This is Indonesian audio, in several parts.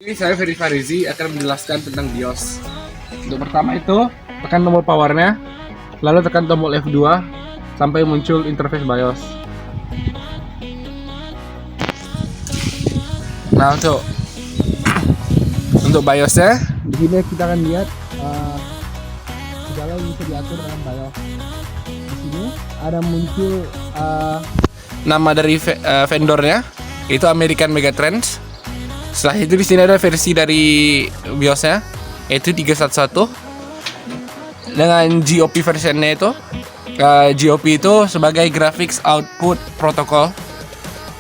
Ini saya Ferry Farizi akan menjelaskan tentang BIOS. Untuk pertama itu, tekan tombol powernya, lalu tekan tombol F2 sampai muncul interface BIOS. Nah, untuk BIOSnya, di sini kita akan lihat segala yang bisa diatur dalam BIOS. Di sini ada muncul nama dari vendornya, itu American Megatrends. Setelah itu di sini ada versi dari BIOSnya, yaitu 311 dengan GOP versionnya itu. GOP itu sebagai Graphics Output Protocol,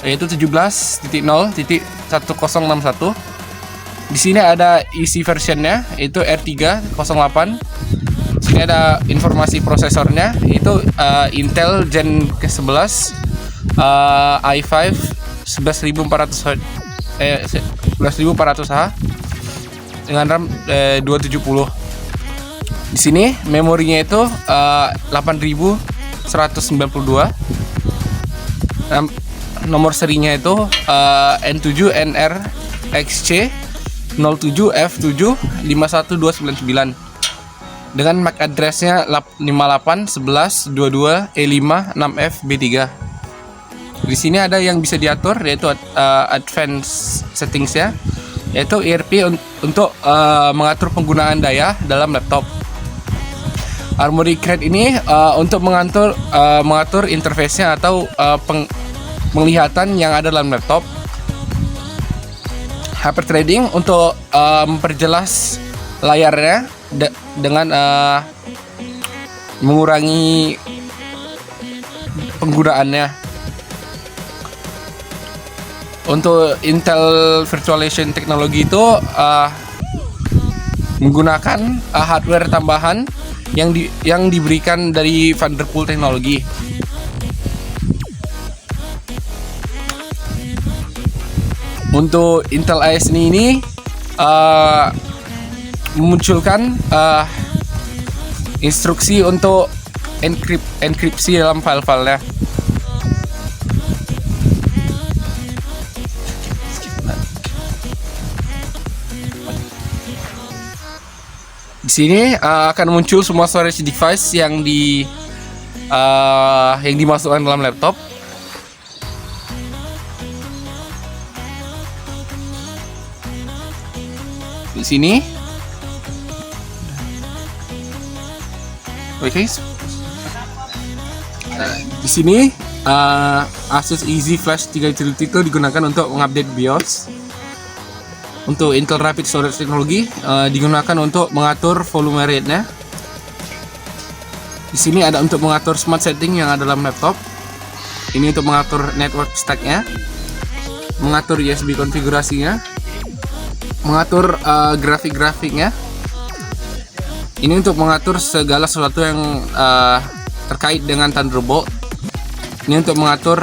yaitu 17.0.1061. Di sini ada isi versionnya, yaitu R308. Di sini ada informasi prosesornya, itu Intel Gen ke-11 i5 11.400H dengan RAM 270. Di sini memorinya itu 8192. Nomor serinya itu N7NRXC 07F7 51299 dengan MAC addressnya 581122E5 6FB3. Di sini ada yang bisa diatur, yaitu advanced settingsnya, yaitu ERP untuk mengatur penggunaan daya dalam laptop. Armoury Crate ini untuk mengatur interface-nya atau penglihatan yang ada dalam laptop. Hyper Threading untuk memperjelas layarnya dengan mengurangi penggunaannya. Untuk Intel Virtualization Technology itu menggunakan hardware tambahan yang diberikan dari Vanderpool Technology. Untuk Intel ASD ini memunculkan instruksi untuk enkripsi dalam file-filenya. Di sini akan muncul semua storage device yang dimasukkan dalam laptop. Di sini, oke. Di sini Asus Easy Flash 3 Utility itu digunakan untuk mengupdate BIOS. Untuk Intel Rapid Storage Technology digunakan untuk mengatur volume rate-nya. Di sini ada untuk mengatur smart setting yang ada dalam laptop. Ini untuk mengatur network stack-nya, mengatur USB konfigurasinya, mengatur grafik-grafiknya. Ini untuk mengatur segala sesuatu yang terkait dengan Thunderbolt. Ini untuk mengatur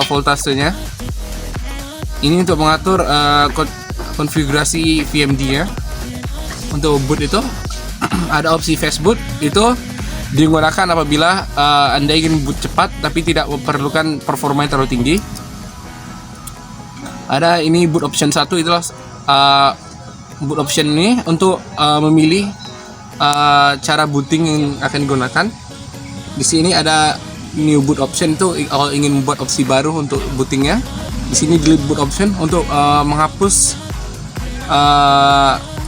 voltasenya. Ini untuk mengatur konfigurasi VMD-nya. Untuk boot itu ada opsi fast boot, itu digunakan apabila Anda ingin boot cepat tapi tidak memerlukan performa yang terlalu tinggi. Ada ini boot option 1, itulah boot option ini untuk memilih cara booting yang akan digunakan. Di sini ada new boot option, itu kalau ingin membuat opsi baru untuk bootingnya. Di sini delete boot option untuk menghapus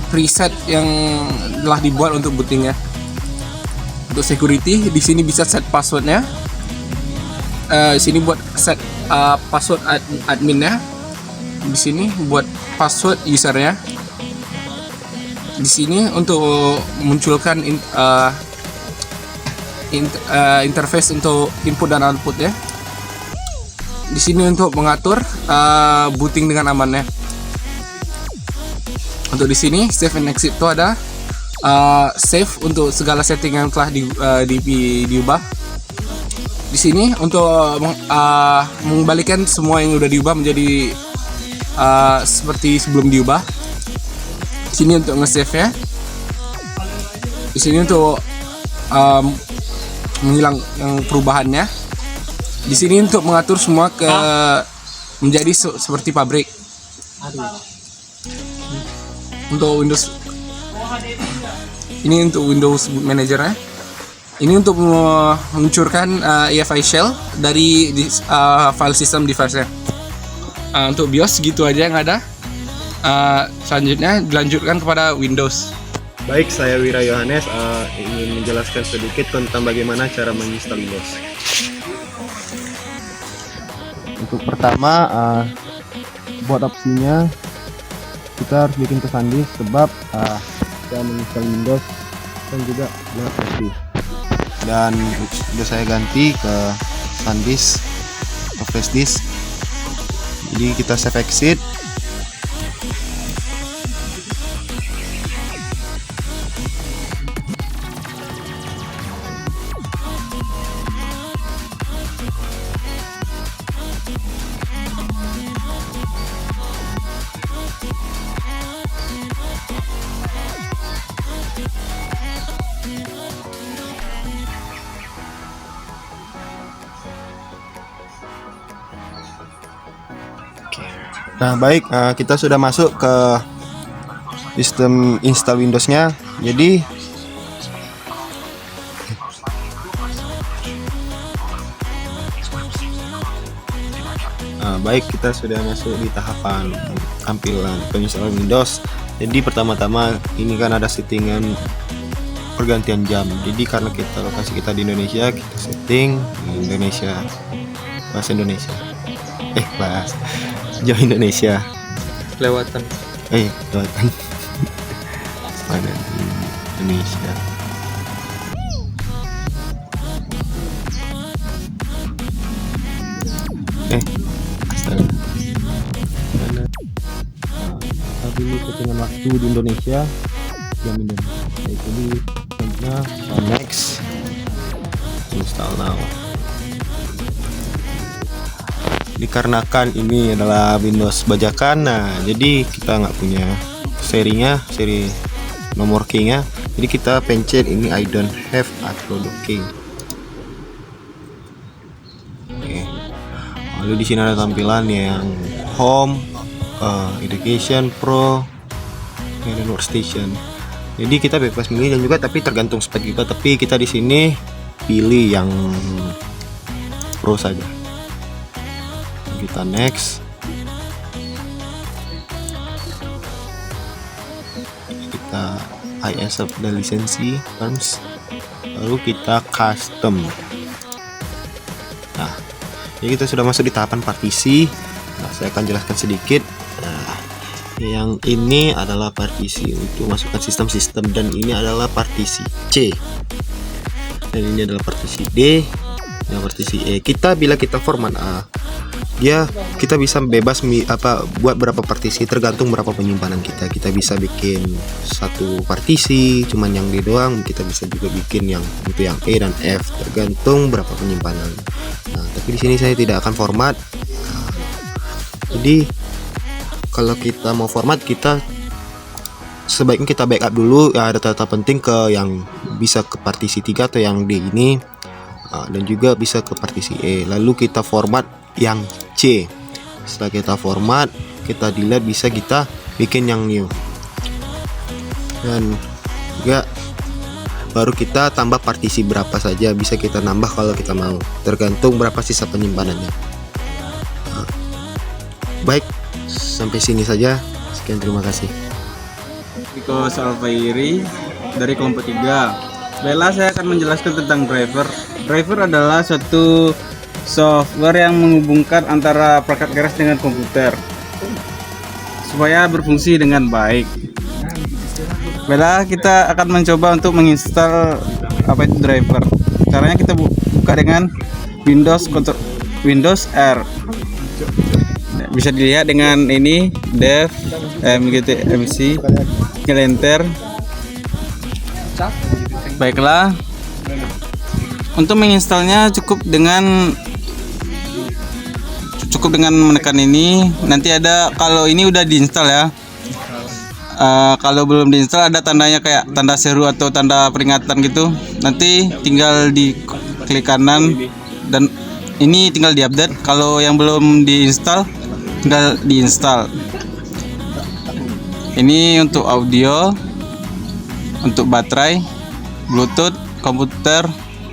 preset yang telah dibuat untuk bootingnya. Untuk security, di sini bisa set passwordnya. Di sini buat set password adminnya. Di sini buat password usernya. Di sini untuk munculkan interface untuk input dan output ya. Di sini untuk mengatur booting dengan amannya. Untuk di sini save and exit itu ada save untuk segala setting yang telah diubah. Di sini untuk mengembalikan semua yang sudah diubah menjadi seperti sebelum diubah. Di sini untuk nge-save ya. Di sini untuk menghilang yang perubahannya. Di sini untuk mengatur semua ke menjadi seperti pabrik. Untuk Windows ini untuk Windows Boot Manager-nya. Ini untuk meluncurkan EFI shell dari file system device-nya. Untuk BIOS gitu aja yang ada. Selanjutnya dilanjutkan kepada Windows. Baik, saya Wira Yohanes ingin menjelaskan sedikit tentang bagaimana cara menginstal Windows. Untuk pertama, buat opsinya kita harus bikin ke SanDisk sebab kita menginstal Windows dan juga lewat USB. Dan sudah saya ganti ke SanDisk atau flash disk. Jadi kita save exit. Nah baik, kita sudah masuk ke sistem install Windows-nya. Jadi baik, kita sudah masuk di tahapan tampilan penginstalan Windows. Jadi pertama-tama ini kan ada settingan pergantian jam. Jadi karena lokasi kita di Indonesia, kita setting di Indonesia, bahasa Indonesia. Bahasa Jauh Indonesia. Lewatan. Lewatan. Pada di Indonesia. Astaga. Tapi ini settingan waktu di Indonesia, jam Indonesia. Jadi selanjutnya next, install now. Dikarenakan ini adalah Windows bajakan, nah jadi kita nggak punya seri nomor keynya, jadi kita pencet ini I don't have upload key. Oke. Lalu di sini ada tampilan yang home, education, pro, dan workstation. Jadi kita bebas milih dan juga tapi tergantung spek kita, tapi kita di sini pilih yang pro saja. Kita next, kita I accept the lisensi terms, lalu kita custom. Nah, jadi kita sudah masuk di tahapan partisi. Nah, saya akan jelaskan sedikit. Nah, yang ini adalah partisi untuk masukkan sistem-sistem, dan ini adalah partisi C, dan ini adalah partisi D, dan partisi E. Bila kita format A, kita bisa bebas buat berapa partisi, tergantung berapa penyimpanan kita bisa bikin satu partisi cuman yang D doang, kita bisa juga bikin yang untuk yang E dan F, tergantung berapa penyimpanan. Nah, tapi di sini saya tidak akan format. Jadi kalau kita mau format, kita sebaiknya kita backup dulu ya, ada data penting ke yang bisa ke partisi 3 atau yang D ini, dan juga bisa ke partisi E, lalu kita format yang C. Setelah kita format, kita delete, bisa kita bikin yang new, dan juga baru kita tambah partisi berapa saja, bisa kita nambah kalau kita mau, tergantung berapa sisa penyimpanannya. Baik, sampai sini saja, sekian, terima kasih. Iko Salvairi dari kelompok 3. Baiklah, saya akan menjelaskan tentang driver. Driver adalah suatu software yang menghubungkan antara perangkat keras dengan komputer supaya berfungsi dengan baik. Baiklah, kita akan mencoba untuk menginstal apa itu driver. Caranya kita buka dengan Windows R. Bisa dilihat dengan ini dev mc enter. Baiklah, untuk menginstalnya cukup dengan menekan ini. Nanti ada, kalau ini udah diinstal ya, kalau belum diinstal ada tandanya kayak tanda seru atau tanda peringatan gitu. Nanti tinggal di klik kanan dan Ini tinggal diupdate. Kalau yang belum diinstal, tinggal diinstal. Ini untuk audio, untuk baterai, Bluetooth, komputer,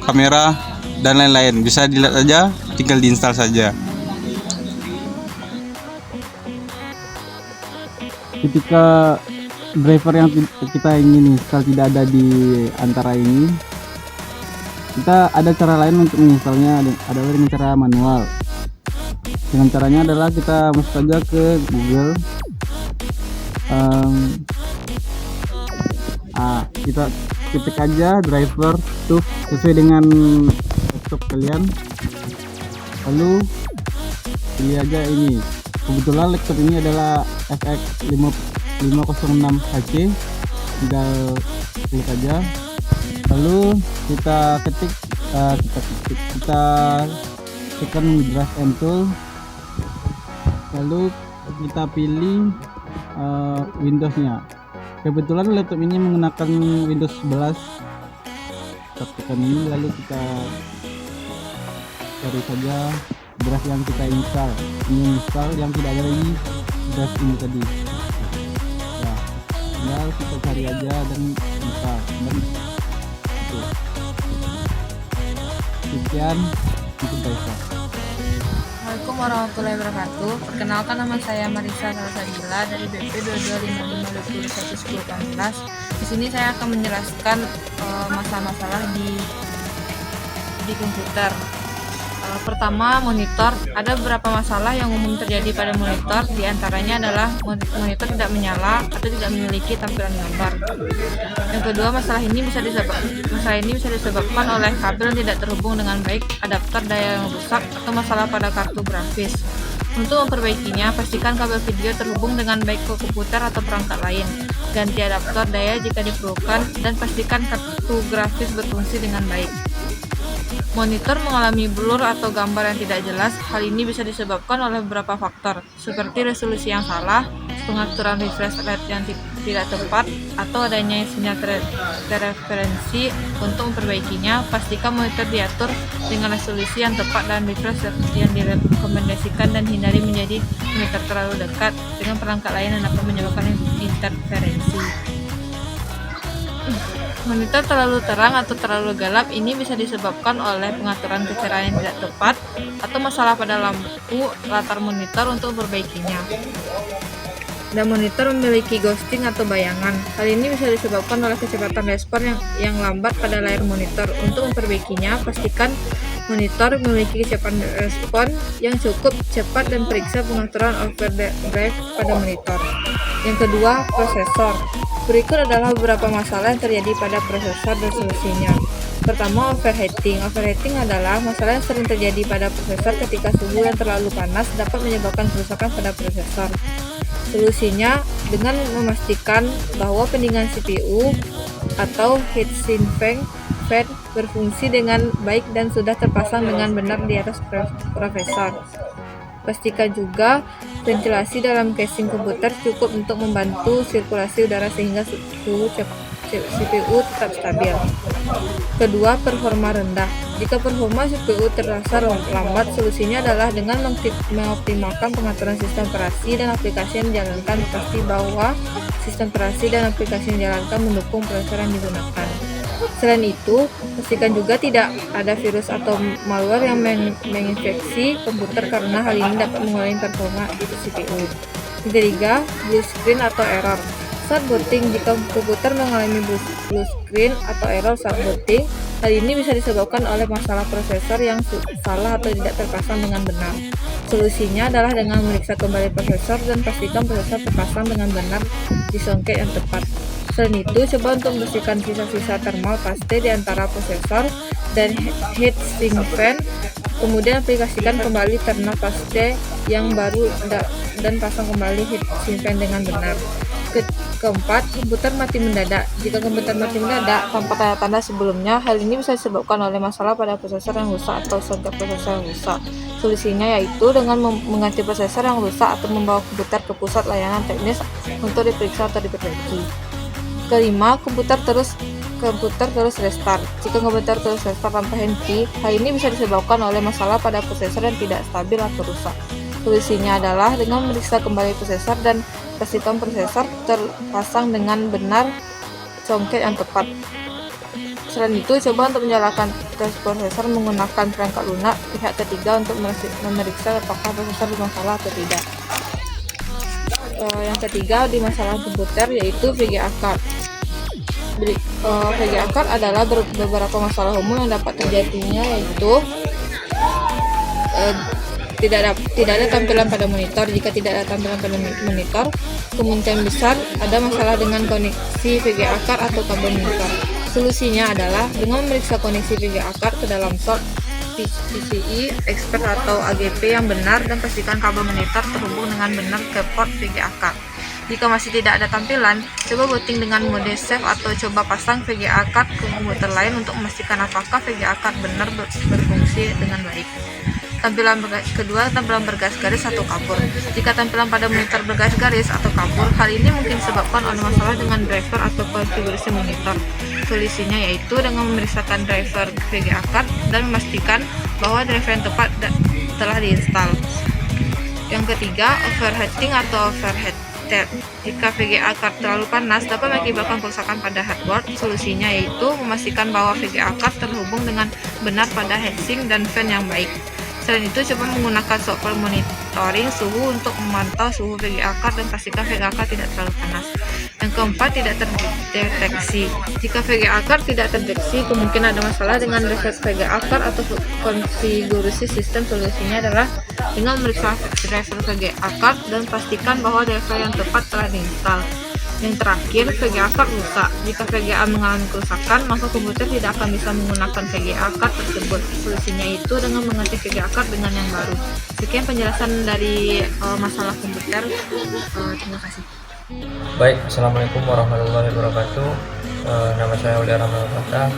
kamera, dan lain-lain. Bisa dilihat aja, tinggal diinstal saja. Ketika driver yang kita ingin install tidak ada di antara ini, kita ada cara lain untuk menginstalnya, adalah dengan cara manual. Dengan caranya adalah kita masuk saja ke Google, kita ketik aja driver tuh sesuai dengan laptop kalian, lalu pilih aja ini. Kebetulan laptop ini adalah FX 506HC, tinggal klik aja, lalu kita ketik, kita tekan Drive and Tool, lalu kita pilih Windowsnya. Kebetulan laptop ini menggunakan Windows 11. Kita tekan ini, lalu kita cari saja drive yang kita install. Ini install yang tidak ada di drive ini tadi. Nah, tinggal kita cari aja dan install. Dan itu. Sekian untuk driver. Assalamualaikum warahmatullahi wabarakatuh. Perkenalkan, nama saya Marisa Salsabila dari BP 225520111018. Di sini saya akan menjelaskan masalah-masalah di komputer. Pertama, monitor. Ada beberapa masalah yang umum terjadi pada monitor. Di antaranya adalah monitor tidak menyala atau tidak memiliki tampilan gambar. Yang kedua, masalah ini bisa disebabkan oleh kabel yang tidak terhubung dengan baik, adaptor daya yang rusak, atau masalah pada kartu grafis. Untuk memperbaikinya, pastikan kabel video terhubung dengan baik ke komputer atau perangkat lain. Ganti adaptor daya jika diperlukan, dan pastikan kartu grafis berfungsi dengan baik. Monitor mengalami blur atau gambar yang tidak jelas. Hal ini bisa disebabkan oleh beberapa faktor, seperti resolusi yang salah, pengaturan refresh rate yang tidak tepat, atau adanya sinyal terreferensi. Untuk memperbaikinya, pastikan monitor diatur dengan resolusi yang tepat dan refresh yang direkomendasikan, dan hindari menjadi monitor terlalu dekat dengan perangkat lain yang dapat menyebabkan interferensi. Monitor terlalu terang atau terlalu gelap ini bisa disebabkan oleh pengaturan kecerahan yang tidak tepat atau masalah pada lampu latar monitor. Untuk memperbaikinya, dan monitor memiliki ghosting atau bayangan. Hal ini bisa disebabkan oleh kecepatan respon yang lambat pada layar monitor. Untuk memperbaikinya, pastikan monitor memiliki kecepatan respon yang cukup cepat dan periksa pengaturan overdrive pada monitor. Yang kedua, prosesor. Berikut adalah beberapa masalah yang terjadi pada prosesor dan solusinya. Pertama, overheating. Overheating adalah masalah yang sering terjadi pada prosesor ketika suhu yang terlalu panas dapat menyebabkan kerusakan pada prosesor. Solusinya dengan memastikan bahwa pendingin CPU atau heatsink fan berfungsi dengan baik dan sudah terpasang dengan benar di atas prosesor. Pastikan juga ventilasi dalam casing komputer cukup untuk membantu sirkulasi udara sehingga suhu CPU tetap stabil. Kedua, performa rendah. Jika performa CPU terasa lambat, solusinya adalah dengan mengoptimalkan pengaturan sistem operasi dan aplikasi yang dijalankan. Pasti bahwa sistem operasi dan aplikasi yang dijalankan mendukung prosesor yang digunakan. Selain itu, pastikan juga tidak ada virus atau malware yang menginfeksi komputer, karena hal ini dapat mengurangi performa CPU. Ketiga, blue screen atau error saat booting. Jika komputer mengalami blue screen atau error saat booting, hal ini bisa disebabkan oleh masalah prosesor yang salah atau tidak terpasang dengan benar. Solusinya adalah dengan memeriksa kembali prosesor dan pastikan prosesor terpasang dengan benar di soket yang tepat. Selain itu, coba untuk membersihkan sisa-sisa thermal paste di antara prosesor dan heatsink fan. Kemudian aplikasikan kembali thermal paste yang baru dan pasang kembali heatsink fan dengan benar. Keempat, komputer mati mendadak. Jika komputer mati mendadak tanpa tanda-tanda sebelumnya, hal ini bisa disebabkan oleh masalah pada prosesor yang rusak atau soket prosesor yang rusak. Solusinya yaitu dengan mengganti prosesor yang rusak atau membawa komputer ke pusat layanan teknis untuk diperiksa atau diperbaiki. Kelima, komputer terus komputer terus restart. Jika komputer terus restart tanpa henti, hal ini bisa disebabkan oleh masalah pada prosesor yang tidak stabil atau rusak. Solusinya adalah dengan memeriksa kembali prosesor dan pastikan prosesor terpasang dengan benar congket yang tepat. Selain itu, coba untuk menyalakan tes prosesor menggunakan perangkat lunak pihak ketiga untuk memeriksa apakah prosesor bermasalah atau tidak. Yang ketiga di masalah komputer yaitu VGA card. VGA card adalah beberapa masalah umum yang dapat terjadinya, yaitu tidak ada tampilan pada monitor. Jika tidak ada tampilan pada monitor, kemungkinan besar ada masalah dengan koneksi VGA card atau kabel monitor. Solusinya adalah dengan memeriksa koneksi VGA card ke dalam slot PCI Expert atau AGP yang benar dan pastikan kabel monitor terhubung dengan benar ke port VGA card. Jika masih tidak ada tampilan, coba booting dengan mode save atau coba pasang VGA card ke komputer lain untuk memastikan apakah VGA card benar berfungsi dengan baik. Tampilan kedua, tampilan bergaris-garis atau kabur. Jika tampilan pada monitor bergaris-garis atau kabur, hal ini mungkin disebabkan oleh masalah dengan driver atau konfigurasi monitor. Solusinya yaitu dengan memeriksakan driver VGA card dan memastikan bahwa driver yang tepat telah diinstal. Yang ketiga, overheating atau overheat tab. Jika VGA card terlalu panas, dapat mengakibatkan kerusakan pada hardware. Solusinya yaitu memastikan bahwa VGA card terhubung dengan benar pada heatsink dan fan yang baik. Selain itu, coba menggunakan software monitoring suhu untuk memantau suhu VGA card dan pastikan VGA card tidak terlalu panas. Yang keempat, tidak terdeteksi. Jika VGA card tidak terdeteksi, kemungkinan ada masalah dengan reset VGA card atau konfigurasi sistem. Solusinya adalah dengan memeriksa driver VGA card dan pastikan bahwa driver yang tepat telah diinstal. Yang terakhir, VGA card rusak. Jika VGA mengalami kerusakan, maka komputer tidak akan bisa menggunakan VGA card tersebut. Solusinya itu dengan mengganti VGA card dengan yang baru. Sekian penjelasan dari masalah komputer. Terima kasih. Baik, assalamualaikum warahmatullahi wabarakatuh. Nama saya Aulia Rahman Fatah.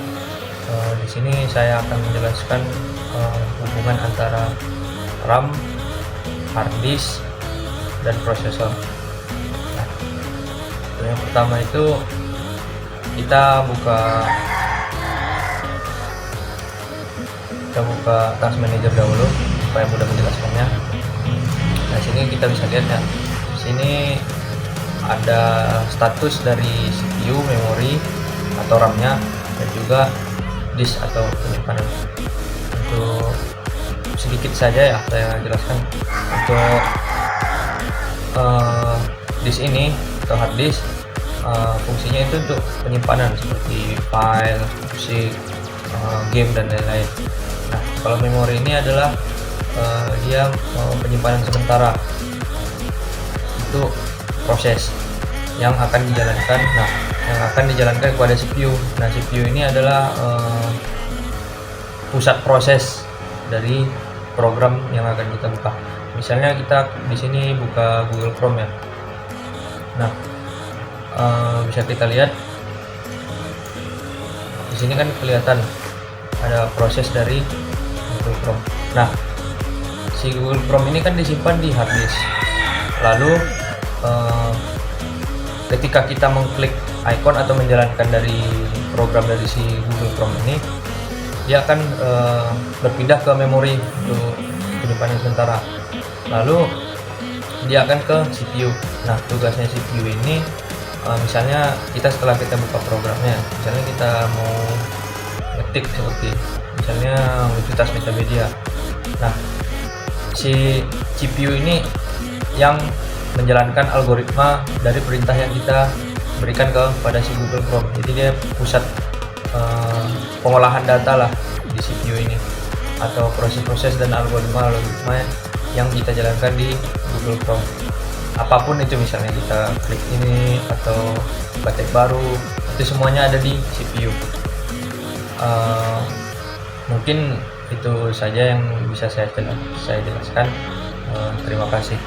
Di sini saya akan menjelaskan hubungan antara RAM, hard disk, dan prosesor. Yang pertama itu kita buka task manager dahulu supaya mudah menjelaskannya. Nah, sini kita bisa lihat ya. Sini ada status dari CPU, memori atau RAM-nya, dan juga disk atau penyimpanan. Untuk sedikit saja ya saya jelaskan untuk disk ini atau hard disk. Fungsinya itu untuk penyimpanan seperti file, musik, game dan lain-lain. Nah, kalau memori ini adalah dia penyimpanan sementara untuk proses yang akan dijalankan. Nah, yang akan dijalankan kepada CPU. Nah, CPU ini adalah pusat proses dari program yang akan kita buka. Misalnya kita di sini buka Google Chrome ya. Nah, bisa kita lihat di sini kan kelihatan ada proses dari Google Chrome. Nah, si Google Chrome ini kan disimpan di hard disk. Lalu ketika kita mengklik icon atau menjalankan dari program dari si Google Chrome ini, dia akan berpindah ke memori untuk penyimpanan sementara. Lalu dia akan ke CPU. Nah, tugasnya CPU ini misalnya setelah kita buka programnya, misalnya kita mau ngetik seperti misalnya Universitas Metamedia. Nah, si CPU ini yang menjalankan algoritma dari perintah yang kita berikan kepada si Google Chrome. Jadi dia pusat pengolahan data lah di CPU ini, atau proses-proses dan algoritma yang kita jalankan di Google Chrome. Apapun itu, misalnya kita klik ini atau ketik baru, itu semuanya ada di CPU. Mungkin itu saja yang bisa saya jelaskan. Terima kasih.